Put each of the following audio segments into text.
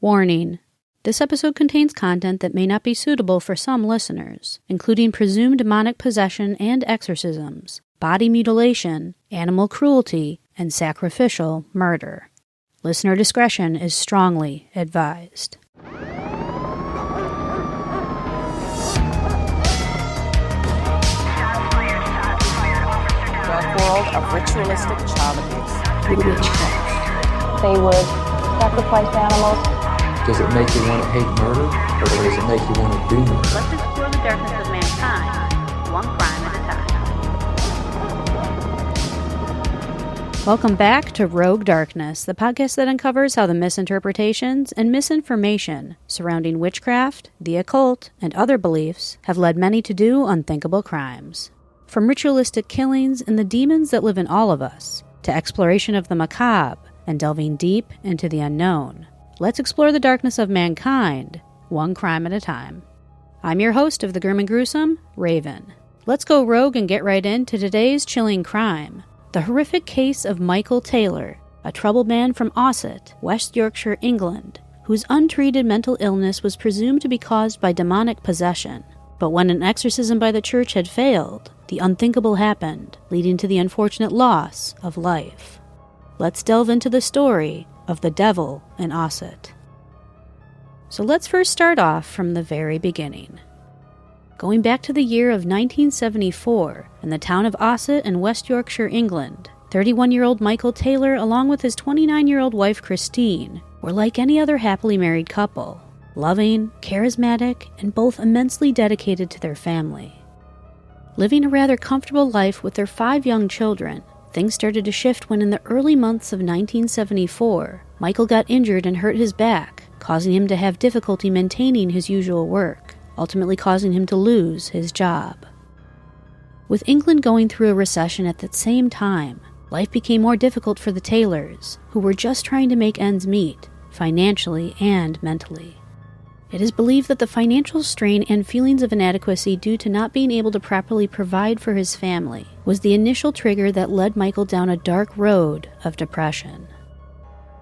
Warning. This episode contains content that may not be suitable for some listeners, including presumed demonic possession and exorcisms, body mutilation, animal cruelty, and sacrificial murder. Listener discretion is strongly advised. Dark world of ritualistic child abuse. Witchcraft. They would sacrifice animals. Does it make you want to hate murder, or does it make you want to do murder? Let's explore the darkness of mankind, one crime at a time. Welcome back to Rogue Darkness, the podcast that uncovers how the misinterpretations and misinformation surrounding witchcraft, the occult, and other beliefs have led many to do unthinkable crimes. From ritualistic killings and the demons that live in all of us, to exploration of the macabre and delving deep into the unknown. Let's explore the darkness of mankind, one crime at a time. I'm your host of The Grim and Gruesome, Raven. Let's go rogue and get right into today's chilling crime. The horrific case of Michael Taylor, a troubled man from Osset, West Yorkshire, England, whose untreated mental illness was presumed to be caused by demonic possession. But when an exorcism by the church had failed, the unthinkable happened, leading to the unfortunate loss of life. Let's delve into the story of the devil in Osset. So let's first start off from the very beginning. Going back to the year of 1974, in the town of Osset in West Yorkshire, England, 31-year-old Michael Taylor, along with his 29-year-old wife Christine, were like any other happily married couple, loving, charismatic, and both immensely dedicated to their family. Living a rather comfortable life with their 5 young children, things started to shift when in the early months of 1974, Michael got injured and hurt his back, causing him to have difficulty maintaining his usual work, ultimately causing him to lose his job. With England going through a recession at that same time, life became more difficult for the Taylors, who were just trying to make ends meet, financially and mentally. It is believed that the financial strain and feelings of inadequacy due to not being able to properly provide for his family was the initial trigger that led Michael down a dark road of depression.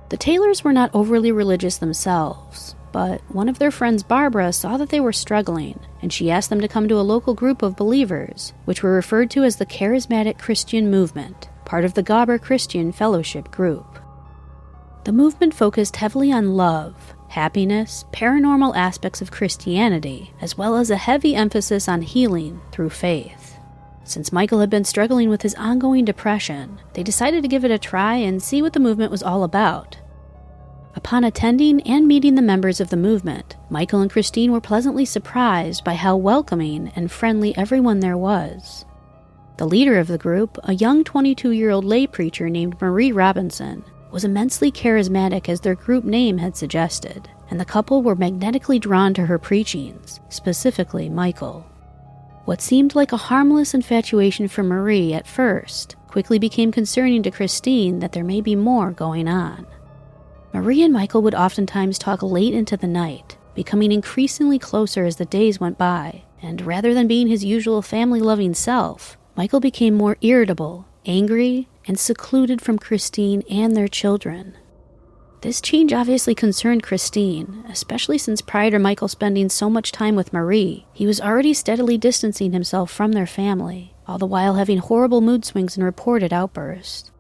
The Taylors were not overly religious themselves, but one of their friends, Barbara, saw that they were struggling, and she asked them to come to a local group of believers, which were referred to as the Charismatic Christian Movement, part of the Gobber Christian Fellowship group. The movement focused heavily on love, happiness, paranormal aspects of Christianity, as well as a heavy emphasis on healing through faith. Since Michael had been struggling with his ongoing depression, they decided to give it a try and see what the movement was all about. Upon attending and meeting the members of the movement, Michael and Christine were pleasantly surprised by how welcoming and friendly everyone there was. The leader of the group, a young 22-year-old lay preacher named Marie Robinson, was immensely charismatic as their group name had suggested, and the couple were magnetically drawn to her preachings, specifically Michael. What seemed like a harmless infatuation for Marie at first quickly became concerning to Christine that there may be more going on. Marie and Michael would oftentimes talk late into the night, becoming increasingly closer as the days went by, and rather than being his usual family-loving self, Michael became more irritable, angry, and secluded from Christine and their children. This change obviously concerned Christine, especially since prior to Michael spending so much time with Marie, he was already steadily distancing himself from their family, all the while having horrible mood swings and reported outbursts.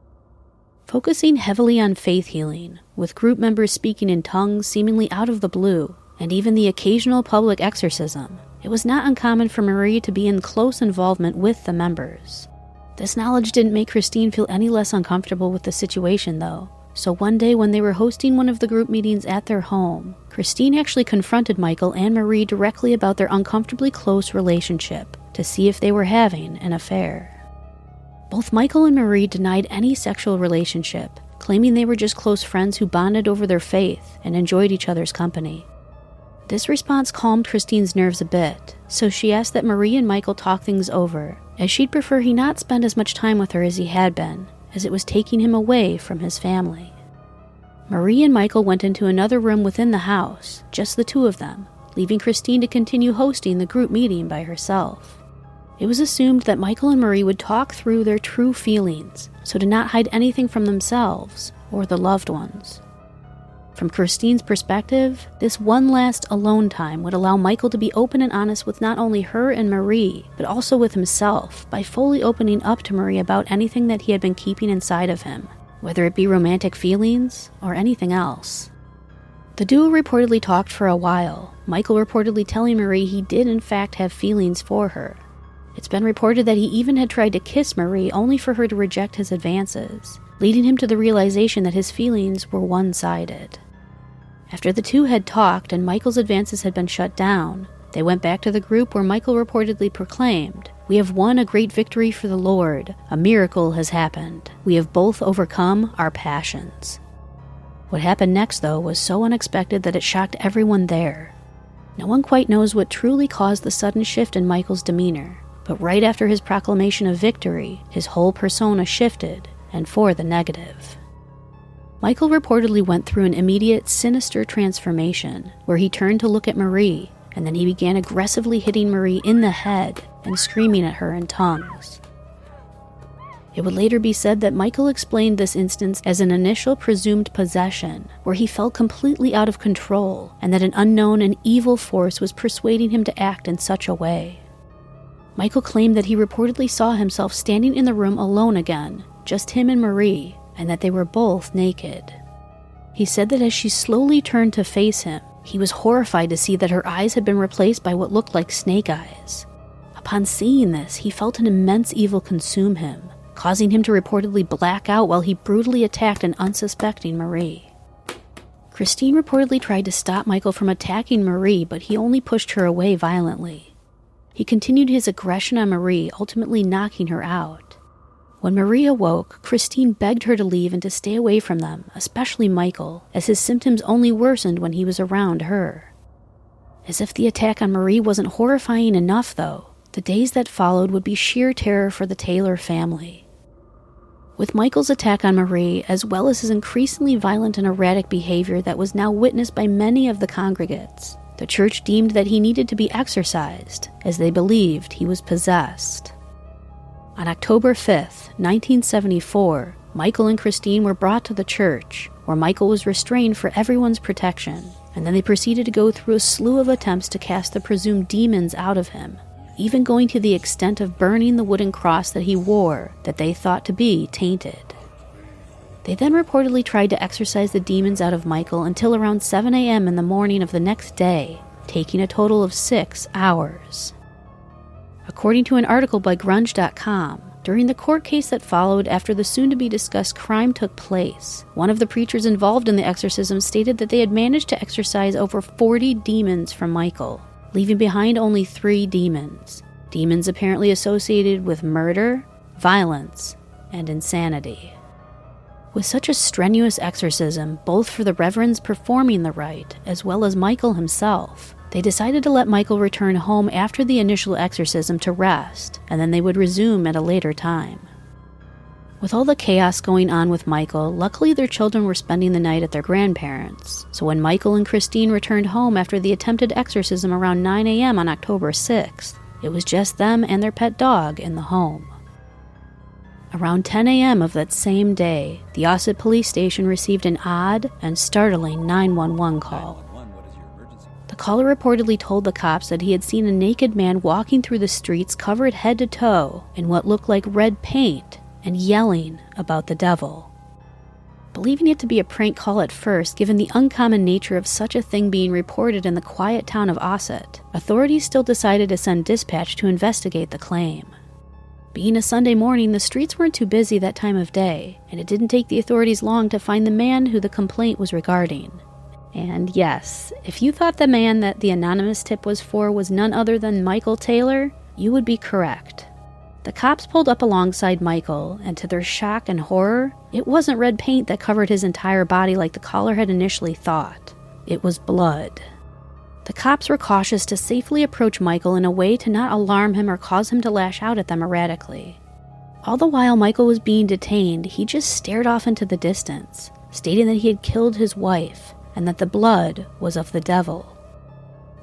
Focusing heavily on faith healing, with group members speaking in tongues seemingly out of the blue, and even the occasional public exorcism, it was not uncommon for Marie to be in close involvement with the members. This knowledge didn't make Christine feel any less uncomfortable with the situation, though. So one day when they were hosting one of the group meetings at their home, Christine actually confronted Michael and Marie directly about their uncomfortably close relationship to see if they were having an affair. Both Michael and Marie denied any sexual relationship, claiming they were just close friends who bonded over their faith and enjoyed each other's company. This response calmed Christine's nerves a bit, so she asked that Marie and Michael talk things over, as she'd prefer he not spend as much time with her as he had been, as it was taking him away from his family. Marie and Michael went into another room within the house, just the two of them, leaving Christine to continue hosting the group meeting by herself. It was assumed that Michael and Marie would talk through their true feelings, so to not hide anything from themselves or the loved ones. From Christine's perspective, this one last alone time would allow Michael to be open and honest with not only her and Marie, but also with himself, by fully opening up to Marie about anything that he had been keeping inside of him, whether it be romantic feelings or anything else. The duo reportedly talked for a while, Michael reportedly telling Marie he did in fact have feelings for her. It's been reported that he even had tried to kiss Marie only for her to reject his advances, leading him to the realization that his feelings were one-sided. After the two had talked and Michael's advances had been shut down, they went back to the group where Michael reportedly proclaimed, "We have won a great victory for the Lord. A miracle has happened. We have both overcome our passions." What happened next, though, was so unexpected that it shocked everyone there. No one quite knows what truly caused the sudden shift in Michael's demeanor, but right after his proclamation of victory, his whole persona shifted, and for the negative. Michael reportedly went through an immediate, sinister transformation, where he turned to look at Marie, and then he began aggressively hitting Marie in the head and screaming at her in tongues. It would later be said that Michael explained this instance as an initial presumed possession, where he felt completely out of control, and that an unknown and evil force was persuading him to act in such a way. Michael claimed that he reportedly saw himself standing in the room alone again, just him and Marie, and that they were both naked. He said that as she slowly turned to face him, he was horrified to see that her eyes had been replaced by what looked like snake eyes. Upon seeing this, he felt an immense evil consume him, causing him to reportedly black out while he brutally attacked an unsuspecting Marie. Christine reportedly tried to stop Michael from attacking Marie, but he only pushed her away violently. He continued his aggression on Marie, ultimately knocking her out. When Marie awoke, Christine begged her to leave and to stay away from them, especially Michael, as his symptoms only worsened when he was around her. As if the attack on Marie wasn't horrifying enough, though, the days that followed would be sheer terror for the Taylor family. With Michael's attack on Marie, as well as his increasingly violent and erratic behavior that was now witnessed by many of the congregates, the church deemed that he needed to be exorcised, as they believed he was possessed. On October 5th, 1974, Michael and Christine were brought to the church, where Michael was restrained for everyone's protection, and then they proceeded to go through a slew of attempts to cast the presumed demons out of him, even going to the extent of burning the wooden cross that he wore that they thought to be tainted. They then reportedly tried to exorcise the demons out of Michael until around 7 a.m. in the morning of the next day, taking a total of 6 hours. According to an article by grunge.com, during the court case that followed after the soon-to-be-discussed crime took place, one of the preachers involved in the exorcism stated that they had managed to exorcise over 40 demons from Michael, leaving behind only 3 demons. Demons apparently associated with murder, violence, and insanity. With such a strenuous exorcism, both for the reverends performing the rite, as well as Michael himself, they decided to let Michael return home after the initial exorcism to rest, and then they would resume at a later time. With all the chaos going on with Michael, luckily their children were spending the night at their grandparents', so when Michael and Christine returned home after the attempted exorcism around 9 a.m. on October 6th, it was just them and their pet dog in the home. Around 10 a.m. of that same day, the Osset police station received an odd and startling 911 call. The caller reportedly told the cops that he had seen a naked man walking through the streets covered head to toe in what looked like red paint and yelling about the devil. Believing it to be a prank call at first, given the uncommon nature of such a thing being reported in the quiet town of Osset, authorities still decided to send dispatch to investigate the claim. Being a Sunday morning, the streets weren't too busy that time of day, and it didn't take the authorities long to find the man who the complaint was regarding. And yes, if you thought the man that the anonymous tip was for was none other than Michael Taylor, you would be correct. The cops pulled up alongside Michael, and to their shock and horror, it wasn't red paint that covered his entire body like the caller had initially thought. It was blood. The cops were cautious to safely approach Michael in a way to not alarm him or cause him to lash out at them erratically. All the while Michael was being detained, he just stared off into the distance, stating that he had killed his wife, and that the blood was of the devil.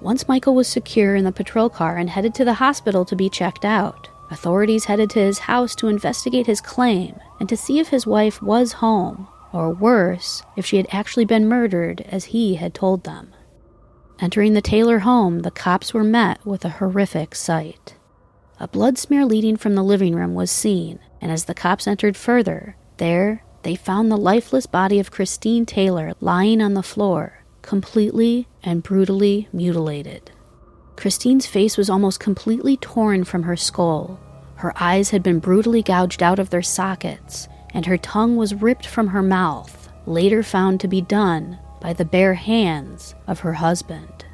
Once Michael was secure in the patrol car and headed to the hospital to be checked out, authorities headed to his house to investigate his claim and to see if his wife was home, or worse, if she had actually been murdered as he had told them. Entering the Taylor home, the cops were met with a horrific sight. A blood smear leading from the living room was seen, and as the cops entered further, there they found the lifeless body of Christine Taylor lying on the floor, completely and brutally mutilated. Christine's face was almost completely torn from her skull. Her eyes had been brutally gouged out of their sockets, and her tongue was ripped from her mouth, later found to be done by the bare hands of her husband.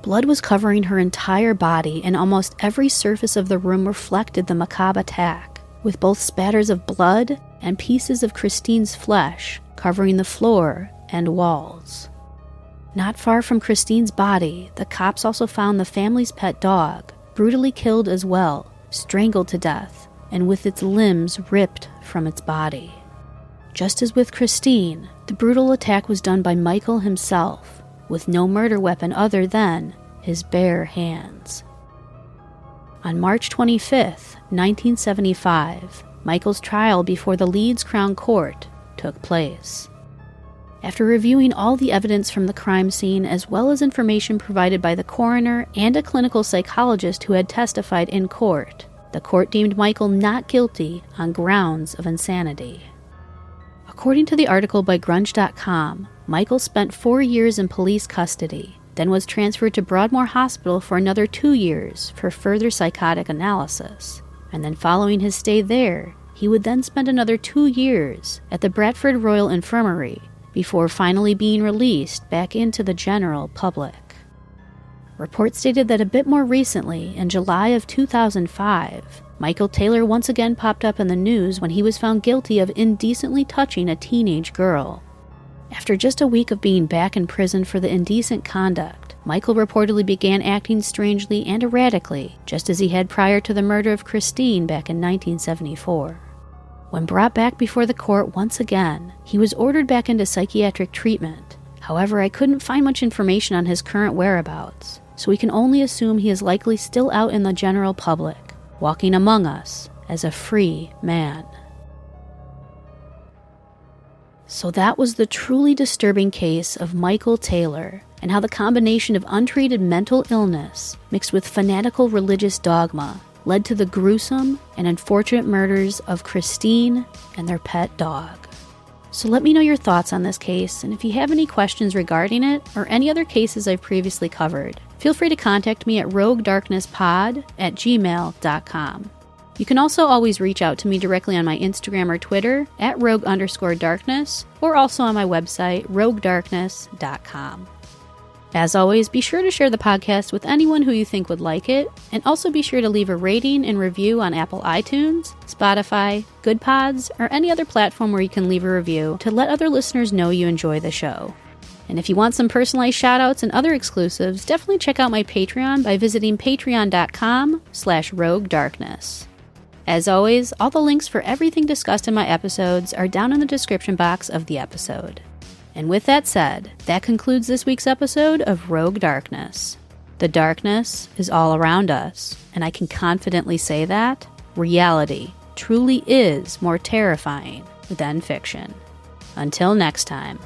Blood was covering her entire body, and almost every surface of the room reflected the macabre attack, with both spatters of blood and pieces of Christine's flesh covering the floor and walls. Not far from Christine's body, the cops also found the family's pet dog, brutally killed as well, strangled to death, and with its limbs ripped from its body. Just as with Christine, the brutal attack was done by Michael himself, with no murder weapon other than his bare hands. On March 25, 1975, Michael's trial before the Leeds Crown Court took place. After reviewing all the evidence from the crime scene as well as information provided by the coroner and a clinical psychologist who had testified in court, the court deemed Michael not guilty on grounds of insanity. According to the article by Grunge.com, Michael spent 4 years in police custody, then was transferred to Broadmoor Hospital for another 2 years for further psychotic analysis, and then following his stay there, he would then spend another 2 years at the Bradford Royal Infirmary before finally being released back into the general public. Reports stated that a bit more recently, in July of 2005, Michael Taylor once again popped up in the news when he was found guilty of indecently touching a teenage girl. After just a week of being back in prison for the indecent conduct, Michael reportedly began acting strangely and erratically, just as he had prior to the murder of Christine back in 1974. When brought back before the court once again, he was ordered back into psychiatric treatment. However, I couldn't find much information on his current whereabouts, so we can only assume he is likely still out in the general public, walking among us as a free man. So that was the truly disturbing case of Michael Taylor, and how the combination of untreated mental illness mixed with fanatical religious dogma led to the gruesome and unfortunate murders of Christine and their pet dog. So let me know your thoughts on this case, and if you have any questions regarding it or any other cases I've previously covered, feel free to contact me at roguedarknesspod@gmail.com. You can also always reach out to me directly on my Instagram or Twitter at rogue_darkness, or also on my website, roguedarkness.com. As always, be sure to share the podcast with anyone who you think would like it, and also be sure to leave a rating and review on Apple iTunes, Spotify, Good Pods, or any other platform where you can leave a review to let other listeners know you enjoy the show. And if you want some personalized shoutouts and other exclusives, definitely check out my Patreon by visiting patreon.com/roguedarkness. As always, all the links for everything discussed in my episodes are down in the description box of the episode. And with that said, that concludes this week's episode of Rogue Darkness. The darkness is all around us, and I can confidently say that reality truly is more terrifying than fiction. Until next time.